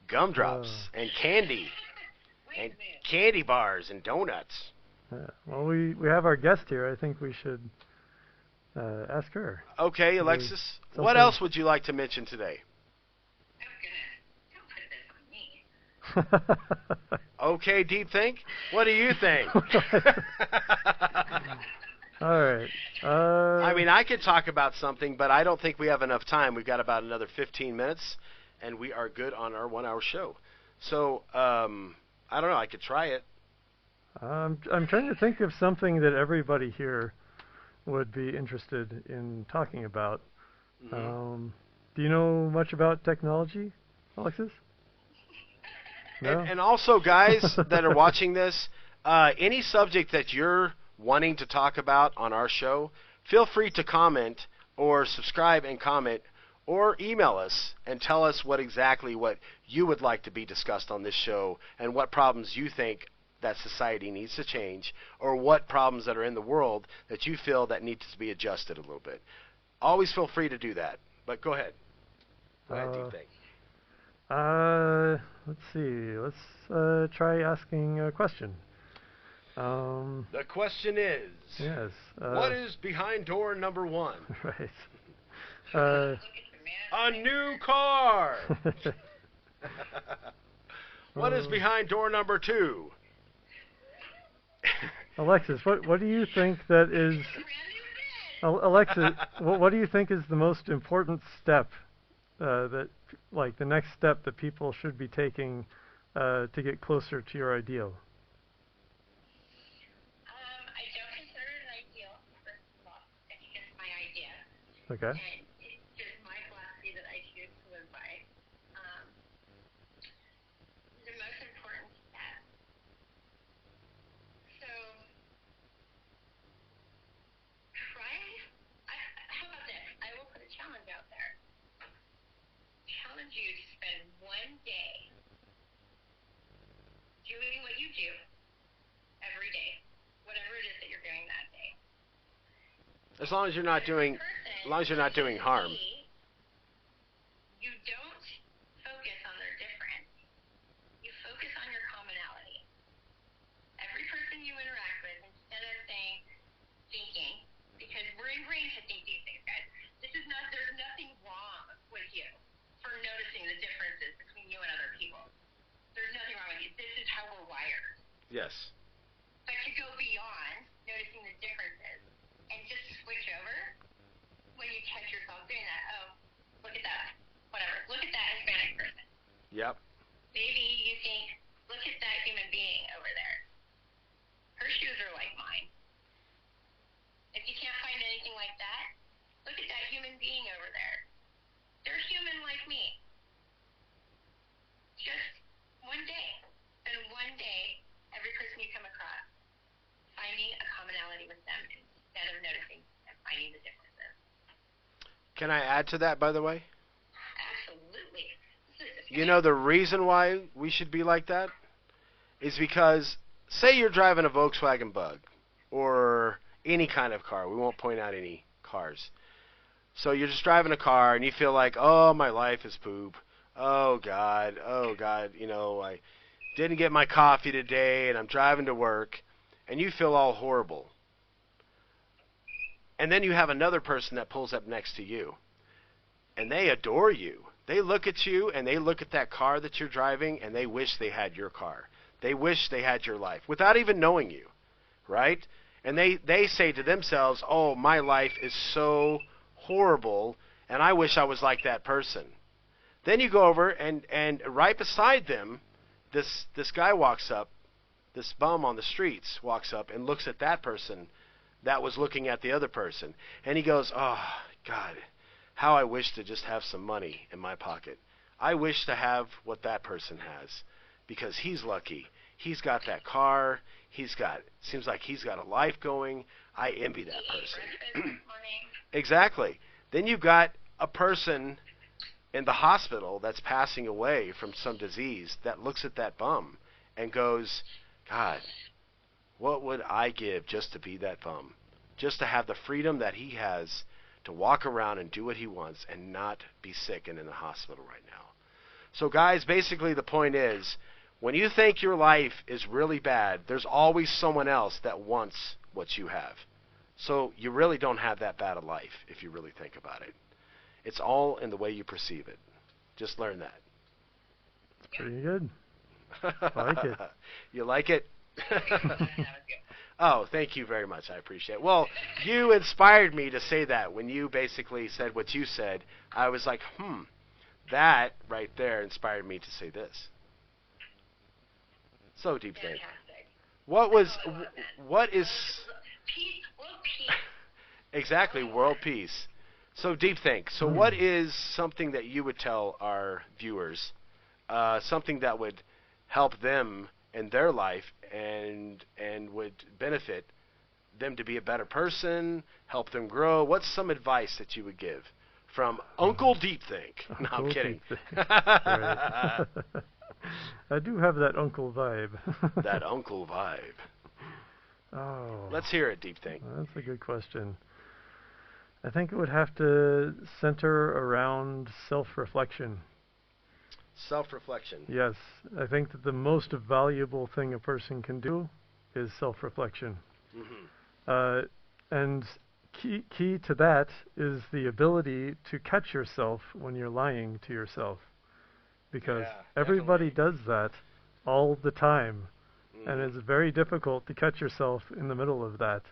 Gumdrops and candy and candy bars and donuts. Well, we have our guest here. I think we should ask her. Okay, Alexis. What else would you like to mention today? Don't put this on me. Okay, Deep Think. What do you think? All right. I mean, I could talk about something, but I don't think we have enough time. We've got about another 15 minutes, and we are good on our 1-hour show. So, I don't know. I could try it. I'm trying to think of something that everybody here would be interested in talking about. Mm-hmm. Do you know much about technology, Alexis? No? And also, guys that are watching this, any subject that you're wanting to talk about on our show, feel free to comment or subscribe and comment or email us and tell us what you would like to be discussed on this show and what problems you think that society needs to change, or what problems that are in the world that you feel that needs to be adjusted a little bit. Always feel free to do that. But go ahead. Go ahead, deep think. Let's see. Let's try asking a question. The question is, yes. What is behind door number 1? Right. A new car. What is behind door number 2? Alexis, what do you think that is? Alexis, what do you think is the most important step that, like, the next step that people should be taking to get closer to your ideal? I don't consider it an ideal, first of all. It's just my idea. Okay. And it's just my philosophy that I choose to live by. The most important step. So, how about this? I will put a challenge out there. Challenge you to spend one day doing what you do every day, whatever it is that you're doing that day. As long as you're not doing harm. You don't focus on their difference. You focus on your commonality. Every person you interact with, instead of thinking, because we're ingrained to think these things, guys. There's nothing wrong with you for noticing the differences between you and other people. There's nothing wrong with you. This is how we're wired. Yes. But to go beyond noticing the differences and just switch over when you catch yourself doing that. Oh, look at that. Whatever. Look at that Hispanic person. Yep. Maybe you think, look at that human being over there. Her shoes are like mine. If you can't find anything like that, look at that human being over there. They're human like me. Just one day. And one day, every person you come across, finding a commonality with them instead of noticing and finding the differences. Can I add to that, by the way? Absolutely. You know the reason why we should be like that is because, say you're driving a Volkswagen Bug or any kind of car. We won't point out any cars. So you're just driving a car and you feel like, oh, my life is poop. Oh, God, you know, I didn't get my coffee today and I'm driving to work, and you feel all horrible. And then you have another person that pulls up next to you, and they adore you. They look at you and they look at that car that you're driving, and they wish they had your car. They wish they had your life without even knowing you, right? And they say to themselves, oh, my life is so horrible, and I wish I was like that person. Then you go over, and right beside them, this guy walks up, this bum on the streets walks up and looks at that person that was looking at the other person. And he goes, oh, God, how I wish to just have some money in my pocket. I wish to have what that person has, because he's lucky. He's got that car. Seems like he's got a life going. I envy that person. Exactly. Then you've got a person in the hospital that's passing away from some disease that looks at that bum and goes, God, what would I give just to be that bum? Just to have the freedom that he has to walk around and do what he wants and not be sick and in the hospital right now. So guys, basically the point is, when you think your life is really bad, there's always someone else that wants what you have. So you really don't have that bad a life if you really think about it. It's all in the way you perceive it. Just learn that. Pretty good. I like it. You like it? Oh, thank you very much. I appreciate it. Well, you inspired me to say that. When you basically said what you said, I was like, that right there inspired me to say this. So deep thing. What is peace, world peace. Exactly, world peace. So deep think. So what is something that you would tell our viewers, something that would help them in their life and would benefit them to be a better person, help them grow? What's some advice that you would give from Uncle Deep Think? No, I'm kidding. I do have that uncle vibe. That uncle vibe. Oh. Let's hear it, Deep Think. That's a good question. I think it would have to center around self-reflection. Self-reflection. Yes, I think that the most valuable thing a person can do is self-reflection. And key to that is the ability to catch yourself when you're lying to yourself. Because everybody does that all the time. And it's very difficult to catch yourself in the middle of that.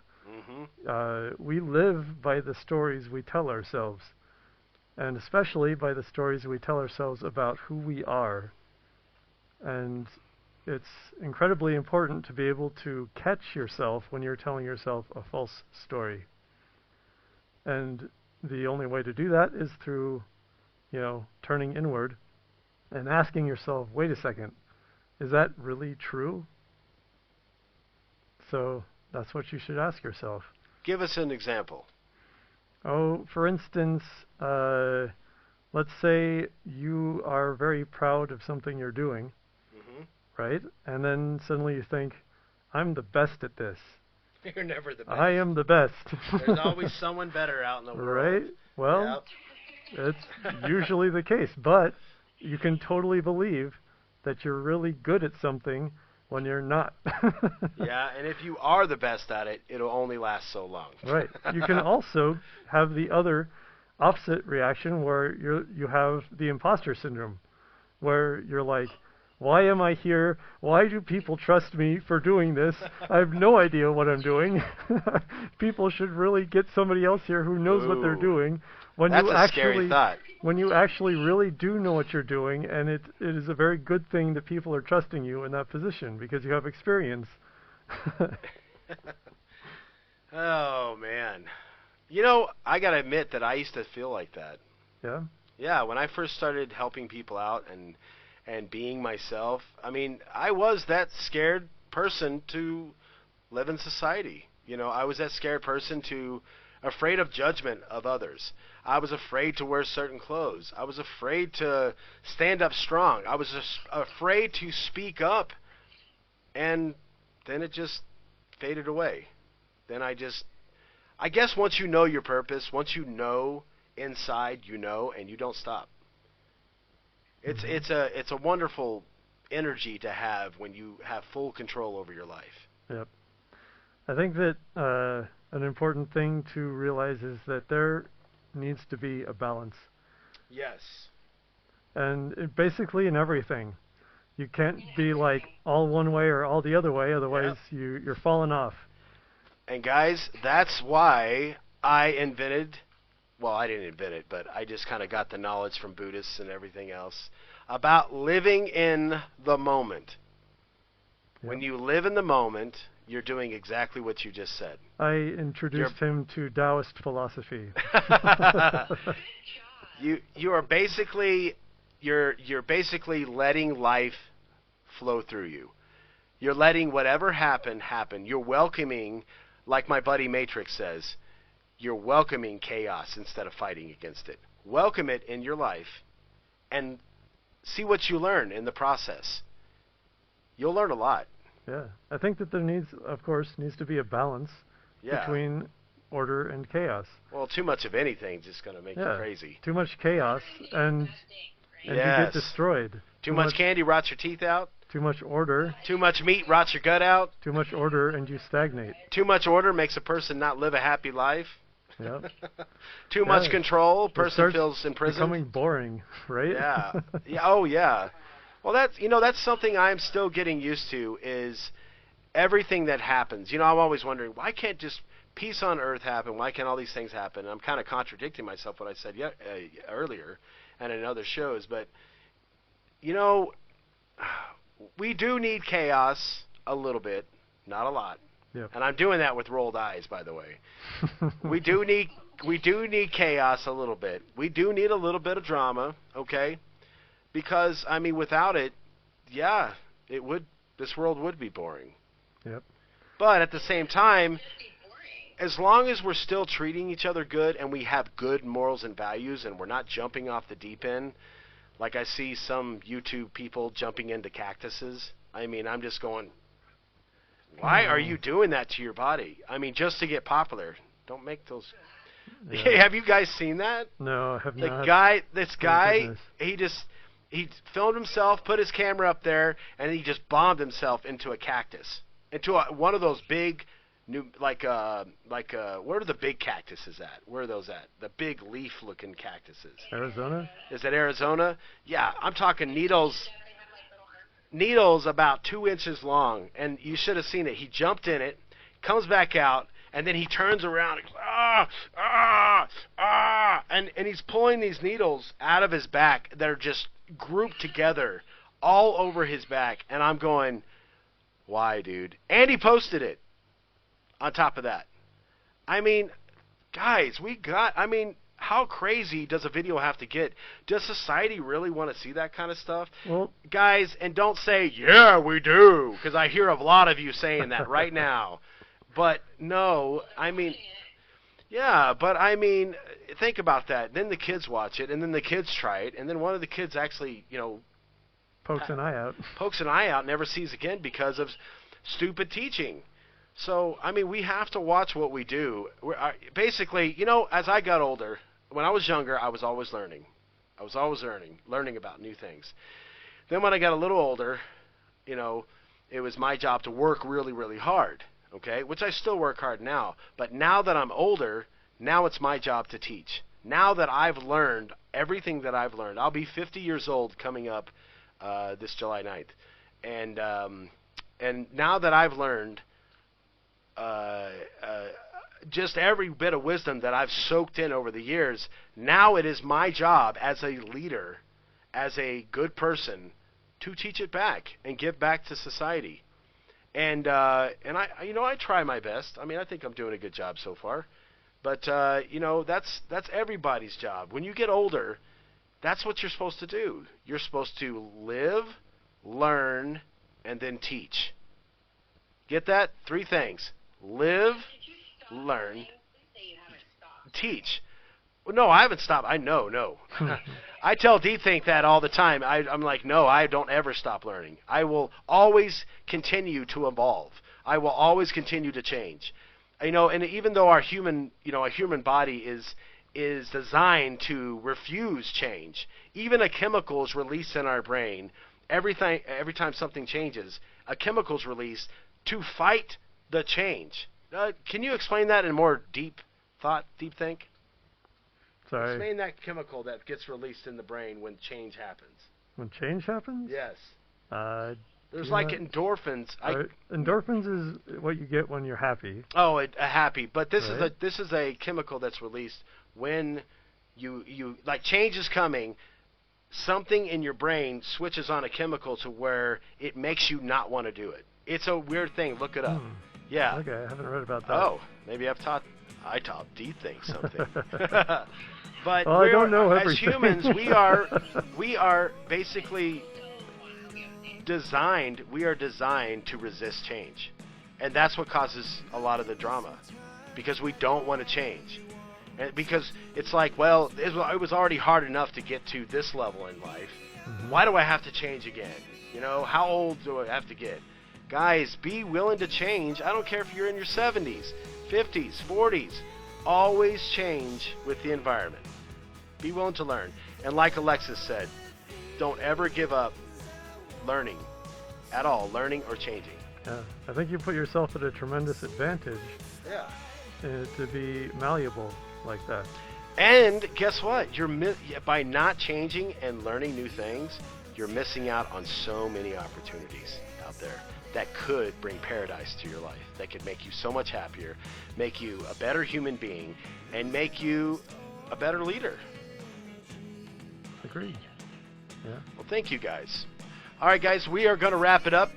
We live by the stories we tell ourselves. And especially by the stories we tell ourselves about who we are. And it's incredibly important to be able to catch yourself when you're telling yourself a false story. And the only way to do that is through, turning inward and asking yourself, wait a second, is that really true? So that's what you should ask yourself. Give us an example. Oh, for instance, let's say you are very proud of something you're doing, right? And then suddenly you think, I'm the best at this. You're never the best. I am the best. There's always someone better out in the world. Right? Well, it's usually the case. But you can totally believe that you're really good at something when you're not. Yeah, and if you are the best at it, it'll only last so long. Right. You can also have the other opposite reaction where you have the imposter syndrome, where you're like, why am I here? Why do people trust me for doing this? I have no idea what I'm doing. People should really get somebody else here who knows what they're doing. When That's you a scary thought. When you actually really do know what you're doing, and it is a very good thing that people are trusting you in that position because you have experience. Oh, man. I got to admit that I used to feel like that. Yeah? Yeah, when I first started helping people out and being myself, I was that scared person to live in society. I was that scared person afraid of judgment of others. I was afraid to wear certain clothes. I was afraid to stand up strong. I was just afraid to speak up. And then it just faded away. Then I guess once you know your purpose, once you know inside, and you don't stop. It's a wonderful energy to have when you have full control over your life. Yep. I think that an important thing to realize is that there needs to be a balance. Yes. And basically in everything. You can't be like all one way or all the other way, otherwise you're falling off. And guys, that's why I invented, well, I didn't invent it, but I just kind of got the knowledge from Buddhists and everything else about living in the moment. Yep. When you live in the moment, you're doing exactly what you just said. I introduced him to Taoist philosophy. You are basically you're basically letting life flow through you. You're letting whatever happen. You're welcoming, like my buddy Matrix says, you're welcoming chaos instead of fighting against it. Welcome it in your life and see what you learn in the process. You'll learn a lot. Yeah. I think that there needs to be a balance between order and chaos. Well, too much of anything is just going to make you crazy. Too much chaos and you get destroyed. Too much candy rots your teeth out. Too much order. Too much meat rots your gut out. Too much order and you stagnate. Too much order makes a person not live a happy life. Yep. Too much control, person feels imprisoned. Becoming boring, right? Yeah. Oh yeah. Well, that's something I'm still getting used to is everything that happens. I'm always wondering, why can't just peace on earth happen? Why can't all these things happen? And I'm kind of contradicting myself what I said earlier and in other shows, but we do need chaos a little bit, not a lot. Yep. And I'm doing that with rolled eyes, by the way. We do need chaos a little bit. We do need a little bit of drama, okay? Because without it, this world would be boring. Yep. But at the same time, as long as we're still treating each other good and we have good morals and values and we're not jumping off the deep end, Like I see some YouTube people jumping into cactuses. I mean, I'm just going, why are you doing that to your body? I mean, just to get popular. Don't make those. Yeah. Have you guys seen that? No, I have not. This Thank guy, goodness. he filmed himself, put his camera up there, and he just bombed himself into a cactus, into one of those big, where are the big cactuses at? Where are those at? The big leaf-looking cactuses. Arizona? Is that Arizona? Yeah, I'm talking needles about 2 inches long, and you should have seen it. He jumped in it, comes back out, and then he turns around and goes, and he's pulling these needles out of his back that are just grouped together all over his back, and I'm going, why, dude? And he posted it on top of that. I mean, guys, how crazy does a video have to get? Does society really want to see that kind of stuff? Well, guys, and don't say, yeah, we do, because I hear a lot of you saying that right now. But no, I mean, yeah, but I mean, think about that. Then the kids watch it, and then the kids try it, and then one of the kids actually, pokes an eye out. Pokes an eye out, never sees again because of stupid teaching. So, I mean, we have to watch what we do. Basically, as I got older, when I was younger, I was always learning. Learning about new things. Then when I got a little older, it was my job to work really, really hard, okay, which I still work hard now. But now that I'm older, now it's my job to teach. Now that I've learned everything that I've learned, I'll be 50 years old coming up this July 9th. And now that I've learned just every bit of wisdom that I've soaked in over the years, now it is my job as a leader, as a good person, to teach it back and give back to society. And I try my best. I mean, I think I'm doing a good job so far. But that's everybody's job. When you get older, that's what you're supposed to do. You're supposed to live, learn, and then teach. Get that? 3 things. Live, learn, teach. Well, no, I haven't stopped. No. I tell D-Think that all the time. I'm like, no, I don't ever stop learning. I will always continue to evolve. I will always continue to change. And even though a human body is designed to refuse change, even a chemical is released in our brain every time something changes. A chemical is released to fight the change. Can you explain that in more deep think? Sorry. Explain that chemical that gets released in the brain when change happens. When change happens? Yes. There's like endorphins. Endorphins is what you get when you're happy. Oh, happy. But this is a chemical that's released when you like change is coming. Something in your brain switches on a chemical to where it makes you not want to do it. It's a weird thing. Look it up. Yeah. Okay, I haven't read about that. Oh, maybe I taught D-Think something. But I don't know as everything. humans, we are basically designed to resist change. And that's what causes a lot of the drama. Because we don't want to change. And because it's like, well, it was already hard enough to get to this level in life. Mm-hmm. Why do I have to change again? How old do I have to get? Guys, be willing to change. I don't care if you're in your 70s, 50s, 40s. Always change with the environment. Be willing to learn. And like Alexis said, don't ever give up learning at all, learning or changing. Yeah, I think you put yourself at a tremendous advantage. Yeah. To be malleable like that. And guess what? By not changing and learning new things, you're missing out on so many opportunities out there that could bring paradise to your life, that could make you so much happier, make you a better human being, and make you a better leader. Agreed. Yeah. Well, thank you guys. All right, guys, we are going to wrap it up.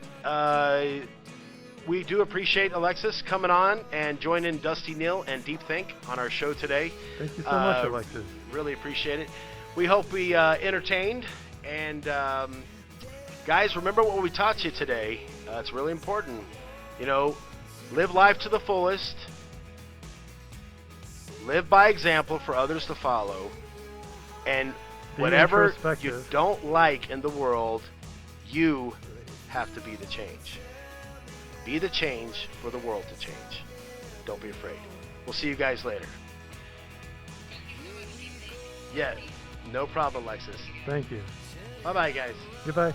We do appreciate Alexis coming on and joining Dusty Neal and Deep Think on our show today. Thank you so much, Alexis. Really appreciate it. We hope we entertained. And guys, remember what we taught you today. It's really important. Live life to the fullest. Live by example for others to follow. And Be whatever you introspective. don't like in the world, you have to be the change. Be the change for the world to change. Don't be afraid. We'll see you guys later. Yeah, no problem, Alexis. Thank you. Bye-bye, guys. Goodbye.